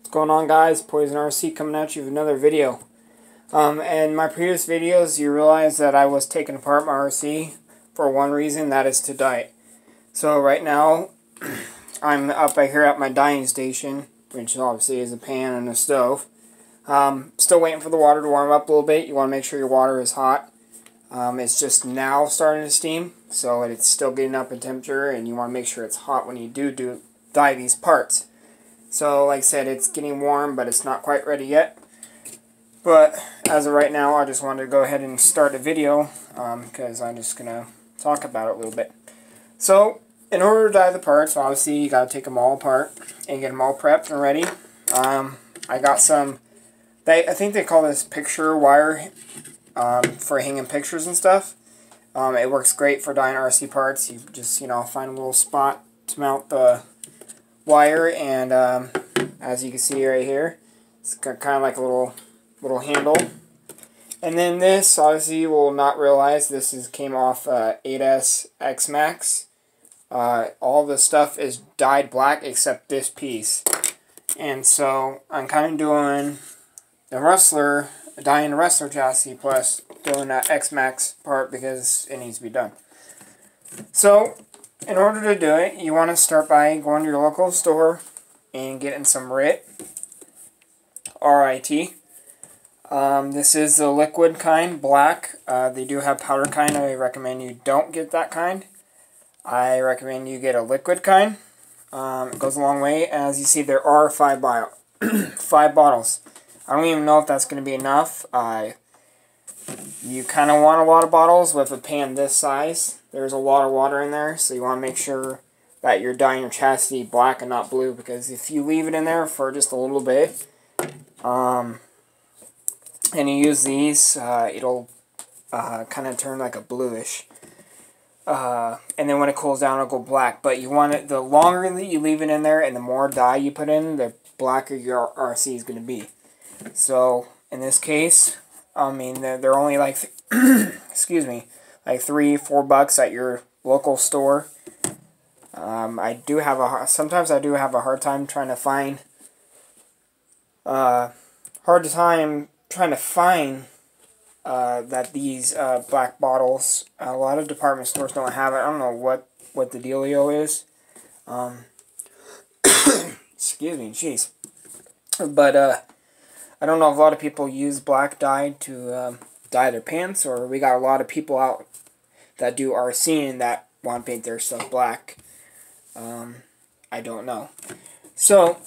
What's going on, guys? Poison RC coming at you with another video. In my previous videos, you realize that I was taking apart my RC for one reason, that is to dye it. So right now, I'm up here at my dyeing station, which obviously is a pan and a stove. Still waiting for the water to warm up a little bit. You want to make sure your water is hot. It's just now starting to steam, so it's still getting up in temperature, and you want to make sure it's hot when you do dye these parts. So, like I said, it's getting warm, but it's not quite ready yet. But, as of right now, I just wanted to go ahead and start a video, because I'm just going to talk about it a little bit. So, in order to dye the parts, obviously, you got to take them all apart and get them all prepped and ready. I got some, I think they call this picture wire, for hanging pictures and stuff. It works great for dyeing RC parts. You just, find a little spot to mount the wire, and as you can see right here, it's got kind of like a little handle. And then this, obviously, you will not realize this came off 8S X Max. All the stuff is dyed black except this piece. And so I'm kind of doing the rustler, dyeing the rustler chassis plus doing that X Max part because it needs to be done. So, in order to do it, you want to start by going to your local store and getting some RIT. R-I-T. This is the liquid kind, black. They do have powder kind. I recommend you don't get that kind. I recommend you get a liquid kind. It goes a long way. As you see, there are 5 bottles. I don't even know if that's going to be enough. You kind of want a lot of bottles with a pan this size. There's a lot of water in there, so you want to make sure that you're dyeing your chassis black and not blue, because if you leave it in there for just a little bit, and you use these, it'll kind of turn like a bluish. And then when it cools down, it'll go black. But you want it, the longer that you leave it in there and the more dye you put in, the blacker your RC is going to be. So, in this case, I mean, they're only like, excuse me, like $3-4 at your local store. Sometimes I do have a hard time trying to find, that these black bottles. A lot of department stores don't have it. I don't know what the dealio is. Excuse me, jeez. But I don't know if a lot of people use black dye to dye their pants, or we got a lot of people out that do RCing that want to paint their stuff black. I don't know. So,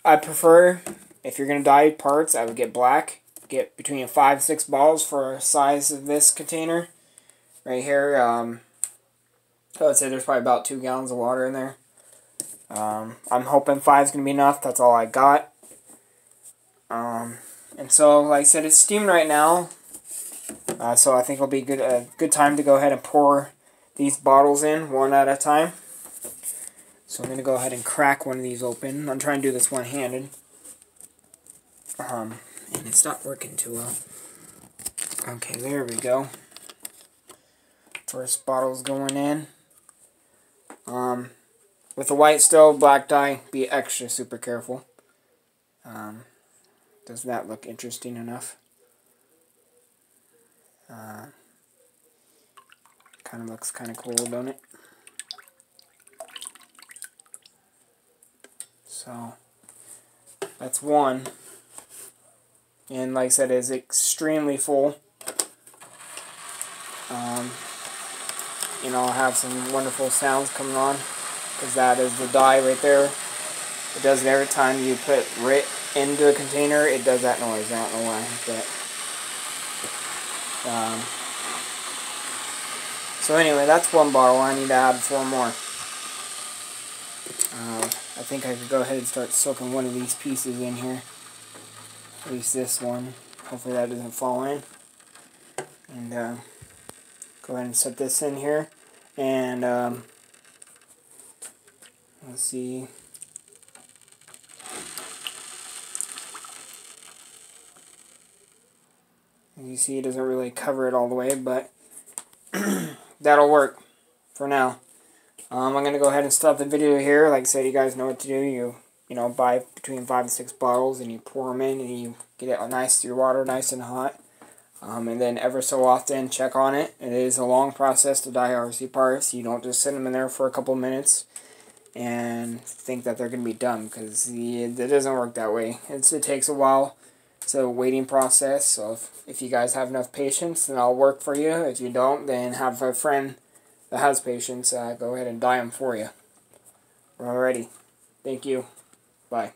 I prefer, if you're going to dye parts, I would get black. Get between 5 and 6 bottles for a size of this container. Right here, I would say there's probably about 2 gallons of water in there. I'm hoping 5 is going to be enough. That's all I got. And so, like I said, it's steaming right now. So I think it'll be a good time to go ahead and pour these bottles in one at a time. So I'm going to go ahead and crack one of these open. I'm trying to do this one-handed. And it's not working too well. Okay, there we go. First bottle's going in. With the white stove, black dye, be extra super careful. Does that look interesting enough? Kind of looks kind of cool, don't it? So, that's one. And like I said, it is extremely full. I'll have some wonderful sounds coming on, because that is the dye right there. It does it every time you put RIT into a container. It does that noise. I don't know why, but so anyway, that's one bottle. I need to add 4 more. I think I could go ahead and start soaking one of these pieces in here. At least this one. Hopefully that doesn't fall in. And go ahead and set this in here. And let's see. As you see, it doesn't really cover it all the way, but that'll work for now. I'm going to go ahead and stop the video here. Like I said, you guys know what to do. You buy between 5 and 6 bottles, and you pour them in, and you get it nice, your water nice and hot. And then ever so often check on it. It is a long process to dye RC parts. You don't just sit them in there for a couple minutes and think that they're going to be done, because it doesn't work that way. It takes a while. It's a waiting process, so if you guys have enough patience, then I'll work for you. If you don't, then have a friend that has patience go ahead and dye them for you. Alrighty. Thank you. Bye.